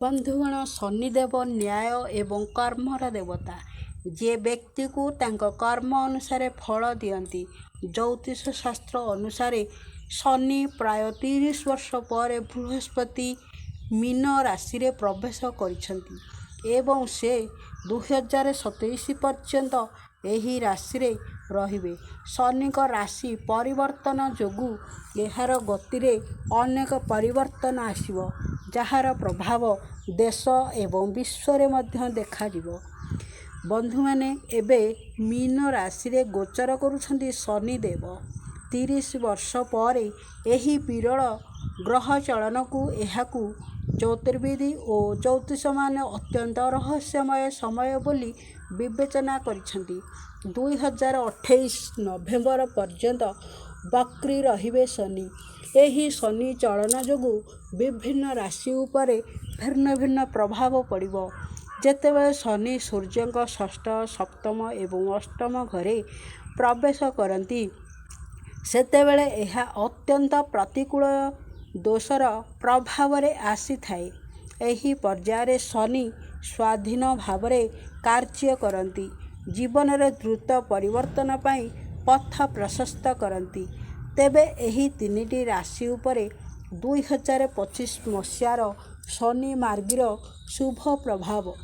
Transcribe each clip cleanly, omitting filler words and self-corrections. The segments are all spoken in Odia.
ବନ୍ଧୁଗଣ, ଶନିଦେବ ନ୍ୟାୟ ଏବଂ କର୍ମର ଦେବତା, ଯିଏ ବ୍ୟକ୍ତିକୁ ତାଙ୍କ କର୍ମ ଅନୁସାରେ ଫଳ ଦିଅନ୍ତି। ଜ୍ୟୋତିଷ ଶାସ୍ତ୍ର ଅନୁସାରେ ଶନି ପ୍ରାୟ 30 ବର୍ଷ ପରେ ବୃହସ୍ପତି ମୀନ ରାଶିରେ ପ୍ରବେଶ କରିଛନ୍ତି ଏବଂ ସେ 2027 ପର୍ଯ୍ୟନ୍ତ ଏହି ରାଶିରେ ରହିବେ। ଶନିଙ୍କ ରାଶି ପରିବର୍ତ୍ତନ ଯୋଗୁଁ ଏହାର ଗତିରେ ଅନେକ ପରିବର୍ତ୍ତନ ଆସିବ, ଯାହାର ପ୍ରଭାବ ଦେଶ ଏବଂ ବିଶ୍ୱରେ ମଧ୍ୟ ଦେଖାଯିବ। ବନ୍ଧୁମାନେ, ଏବେ ମୀନ ରାଶିରେ ଗୋଚର କରୁଛନ୍ତି ଶନିଦେବ। 30 ବର୍ଷ ପରେ ଏହି ବିରଳ ଗ୍ରହ ଚଳନକୁ ଏହାକୁ ଜ୍ୟୋତିର୍ବିଦ ଓ ଜ୍ୟୋତିଷମାନେ ଅତ୍ୟନ୍ତ ରହସ୍ୟମୟ ସମୟ ବୋଲି ବିବେଚନା କରିଛନ୍ତି। 2028 ନଭେମ୍ବର ପର୍ଯ୍ୟନ୍ତ ବକ୍ରି ରହିବେ ଶନି। ଏହି ଶନି ଚଳନ ଯୋଗୁଁ ବିଭିନ୍ନ ରାଶି ଉପରେ ଭିନ୍ନ ଭିନ୍ନ ପ୍ରଭାବ ପଡ଼ିବ। ଯେତେବେଳେ ଶନି ସୂର୍ଯ୍ୟଙ୍କ ଷଷ୍ଠ, ସପ୍ତମ ଏବଂ ଅଷ୍ଟମ ଘରେ ପ୍ରବେଶ କରନ୍ତି, ସେତେବେଳେ ଏହା ଅତ୍ୟନ୍ତ ପ୍ରତିକୂଳ ଦୋଷର ପ୍ରଭାବରେ ଆସିଥାଏ। ଏହି ପର୍ଯ୍ୟାୟରେ ଶନି ସ୍ୱାଧୀନ ଭାବରେ କାର୍ଯ୍ୟ କରନ୍ତି, ଜୀବନରେ ଦ୍ରୁତ ପରିବର୍ତ୍ତନ ପାଇଁ ପଥ ପ୍ରଶସ୍ତ କରନ୍ତି। ତେବେ ଏହି ତିନିଟି ରାଶି ଉପରେ 2025 ମସିହାର ଶନି ମାର୍ଗୀର ଶୁଭ ପ୍ରଭାବ।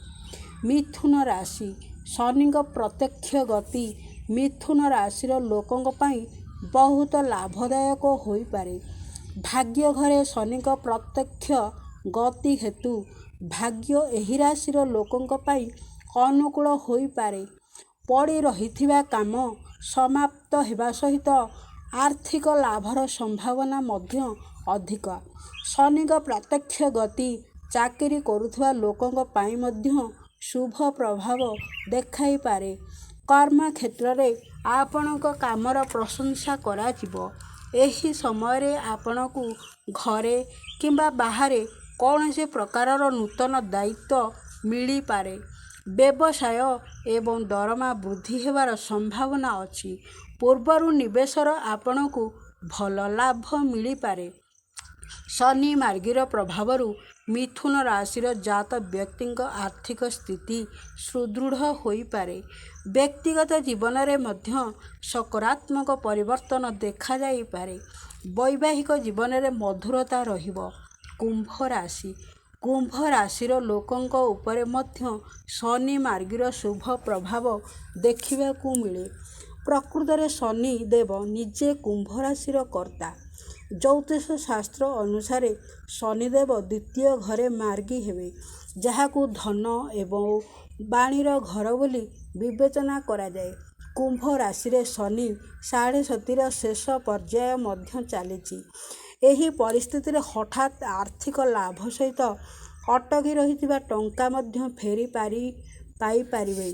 ମିଥୁନ ରାଶି। ଶନିଙ୍କ ପ୍ରତ୍ୟକ୍ଷ ଗତି ମିଥୁନ ରାଶିର ଲୋକଙ୍କ ପାଇଁ ବହୁତ ଲାଭଦାୟକ ହୋଇପାରେ। ଭାଗ୍ୟ ଘରେ ଶନିଙ୍କ ପ୍ରତ୍ୟକ୍ଷ ଗତି ହେତୁ ଭାଗ୍ୟ ଏହି ରାଶିର ଲୋକଙ୍କ ପାଇଁ ଅନୁକୂଳ ହୋଇପାରେ। ପଡ଼ି ରହିଥିବା କାମ ସମାପ୍ତ ହେବା ସହିତ ଆର୍ଥିକ ଲାଭର ସମ୍ଭାବନା ମଧ୍ୟ ଅଧିକ। ଶନିଙ୍କ ପ୍ରତ୍ୟକ୍ଷ ଗତି ଚାକିରି କରୁଥିବା ଲୋକଙ୍କ ପାଇଁ ମଧ୍ୟ ଶୁଭ ପ୍ରଭାବ ଦେଖାଇପାରେ। କର୍ମକ୍ଷେତ୍ରରେ ଆପଣଙ୍କ କାମର ପ୍ରଶଂସା କରାଯିବ। ଏହି ସମୟରେ ଆପଣଙ୍କୁ ଘରେ କିମ୍ବା ବାହାରେ କୌଣସି ପ୍ରକାରର ନୂତନ ଦାୟିତ୍ୱ ମିଳିପାରେ। ବ୍ୟବସାୟ ଏବଂ ଦରମା ବୃଦ୍ଧି ହେବାର ସମ୍ଭାବନା ଅଛି। ପୂର୍ବରୁ ନିବେଶର ଆପଣଙ୍କୁ ଭଲ ଲାଭ ମିଳିପାରେ। ଶନି ମାର୍ଗୀର ପ୍ରଭାବରୁ ମିଥୁନ ରାଶିର ଜାତ ବ୍ୟକ୍ତିଙ୍କ ଆର୍ଥିକ ସ୍ଥିତି ସୁଦୃଢ଼ ହୋଇପାରେ। ବ୍ୟକ୍ତିଗତ ଜୀବନରେ ମଧ୍ୟ ସକାରାତ୍ମକ ପରିବର୍ତ୍ତନ ଦେଖାଯାଇପାରେ। ବୈବାହିକ ଜୀବନରେ ମଧୁରତା ରହିବ। କୁମ୍ଭ ରାଶି। କୁମ୍ଭ ରାଶିର ଲୋକଙ୍କ ଉପରେ ମଧ୍ୟ ଶନି ମାର୍ଗୀର ଶୁଭ ପ୍ରଭାବ ଦେଖିବାକୁ ମିଳେ। ପ୍ରକୃତରେ ଶନି ଦେବ ନିଜେ କୁମ୍ଭ ରାଶିର କର୍ତ୍ତା। ଜ୍ୟୋତିଷ ଶାସ୍ତ୍ର ଅନୁସାରେ ଶନିଦେବ ଦ୍ୱିତୀୟ ଘରେ ମାର୍ଗୀ ହେବେ, ଯାହାକୁ ଧନ ଏବଂ ବାଣୀର ଘର ବୋଲି ବିବେଚନା କରାଯାଏ। କୁମ୍ଭ ରାଶିରେ ଶନି ସାଢ଼େ ଶତିର ଶେଷ ପର୍ଯ୍ୟାୟ ମଧ୍ୟ ଚାଲିଛି। ଏହି ପରିସ୍ଥିତିରେ ହଠାତ୍ ଆର୍ଥିକ ଲାଭ ସହିତ ଅଟକି ରହିଥିବା ଟଙ୍କା ମଧ୍ୟ ଫେରି ପାଇପାରିବେ।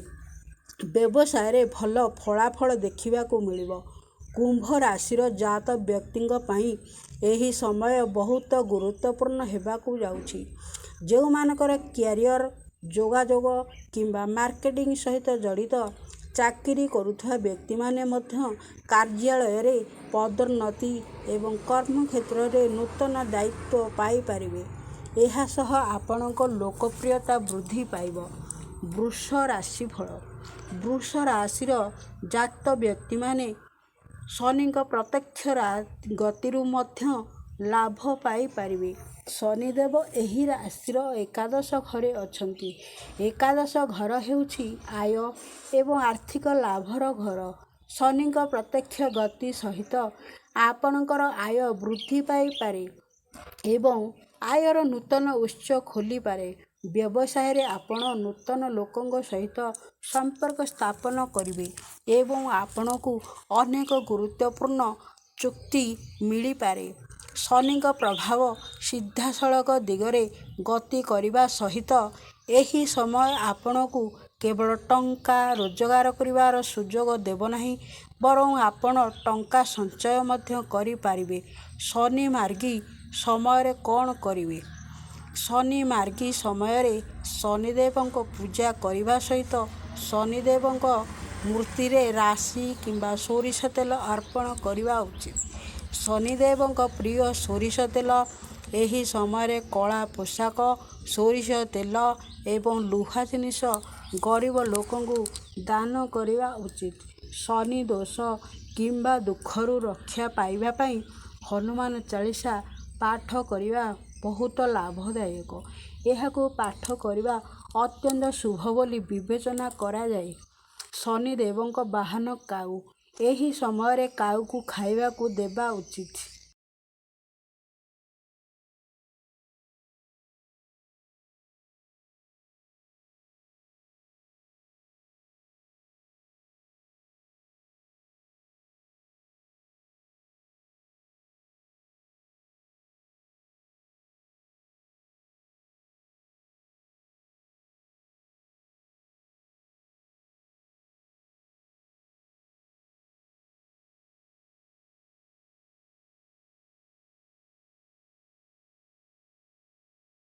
ବ୍ୟବସାୟରେ ଭଲ ଫଳାଫଳ ଦେଖିବାକୁ ମିଳିବ। କୁମ୍ଭ ରାଶିର ଜାତ ବ୍ୟକ୍ତିଙ୍କ ପାଇଁ ଏହି ସମୟ ବହୁତ ଗୁରୁତ୍ୱପୂର୍ଣ୍ଣ ହେବାକୁ ଯାଉଛି। ଯେଉଁମାନଙ୍କର କ୍ୟାରିୟର, ଯୋଗାଯୋଗ କିମ୍ବା ମାର୍କେଟିଂ ସହିତ ଜଡ଼ିତ। ଚାକିରି କରୁଥିବା ବ୍ୟକ୍ତିମାନେ ମଧ୍ୟ କାର୍ଯ୍ୟାଳୟରେ ପଦୋନ୍ନତି ଏବଂ କର୍ମକ୍ଷେତ୍ରରେ ନୂତନ ଦାୟିତ୍ୱ ପାଇପାରିବେ। ଏହା ସହ ଆପଣଙ୍କ ଲୋକପ୍ରିୟତା ବୃଦ୍ଧି ପାଇବ। ବୃଷ ରାଶିଫଳ। ବୃଷ ରାଶିର ଜାତ ବ୍ୟକ୍ତିମାନେ ଶନିଙ୍କ ପ୍ରତ୍ୟକ୍ଷ ଗତିରୁ ମଧ୍ୟ ଲାଭ ପାଇପାରିବେ। ଶନିଦେବ ଏହି ରାଶିର ଏକାଦଶ ଘରେ ଅଛନ୍ତି। ଏକାଦଶ ଘର ହେଉଛି ଆୟ ଏବଂ ଆର୍ଥିକ ଲାଭର ଘର। ଶନିଙ୍କ ପ୍ରତ୍ୟକ୍ଷ ଗତି ସହିତ ଆପଣଙ୍କର ଆୟ ବୃଦ୍ଧି ପାଇପାରେ ଏବଂ ଆୟର ନୂତନ ଉତ୍ସ ଖୋଲିପାରେ। ବ୍ୟବସାୟରେ ଆପଣ ନୂତନ ଲୋକଙ୍କ ସହିତ ସମ୍ପର୍କ ସ୍ଥାପନ କରିବେ ଏବଂ ଆପଣଙ୍କୁ ଅନେକ ଗୁରୁତ୍ୱପୂର୍ଣ୍ଣ ଚୁକ୍ତି ମିଳିପାରେ। ଶନିଙ୍କ ପ୍ରଭାବ ସିଧାସଳଖ ଦିଗରେ ଗତି କରିବା ସହିତ ଏହି ସମୟ ଆପଣଙ୍କୁ କେବଳ ଟଙ୍କା ରୋଜଗାର କରିବାର ସୁଯୋଗ ଦେବ ନାହିଁ, ବରଂ ଆପଣ ଟଙ୍କା ସଞ୍ଚୟ ମଧ୍ୟ କରିପାରିବେ। ଶନି ମାର୍ଗୀ ସମୟରେ କ'ଣ କରିବେ? ଶନି ମାର୍ଗୀ ସମୟରେ ଶନିଦେବଙ୍କ ପୂଜା କରିବା ସହିତ ଶନିଦେବଙ୍କ ମୂର୍ତ୍ତିରେ ରାଶି କିମ୍ବା ସୋରିଷ ତେଲ ଅର୍ପଣ କରିବା ଉଚିତ। ଶନିଦେବଙ୍କ ପ୍ରିୟ ସୋରିଷ ତେଲ। ଏହି ସମୟରେ କଳା ପୋଷାକ ସୋରିଷ ତେଲ ଏବଂ ଲୁହା ଜିନିଷ ଗରିବ ଲୋକଙ୍କୁ ଦାନ କରିବା ଉଚିତ। ଶନି ଦୋଷ କିମ୍ବା ଦୁଃଖରୁ ରକ୍ଷା ପାଇବା ପାଇଁ ହନୁମାନ ଚାଳିଶା ପାଠ କରିବା ବହୁତ ଲାଭଦାୟକ। ଏହାକୁ ପାଠ କରିବା ଅତ୍ୟନ୍ତ ଶୁଭ ବୋଲି ବିବେଚନା କରାଯାଏ। ଶନିଦେବଙ୍କ ବାହନ କାଉ। ଏହି ସମୟରେ କାଉକୁ ଖାଇବାକୁ ଦେବା ଉଚିତ।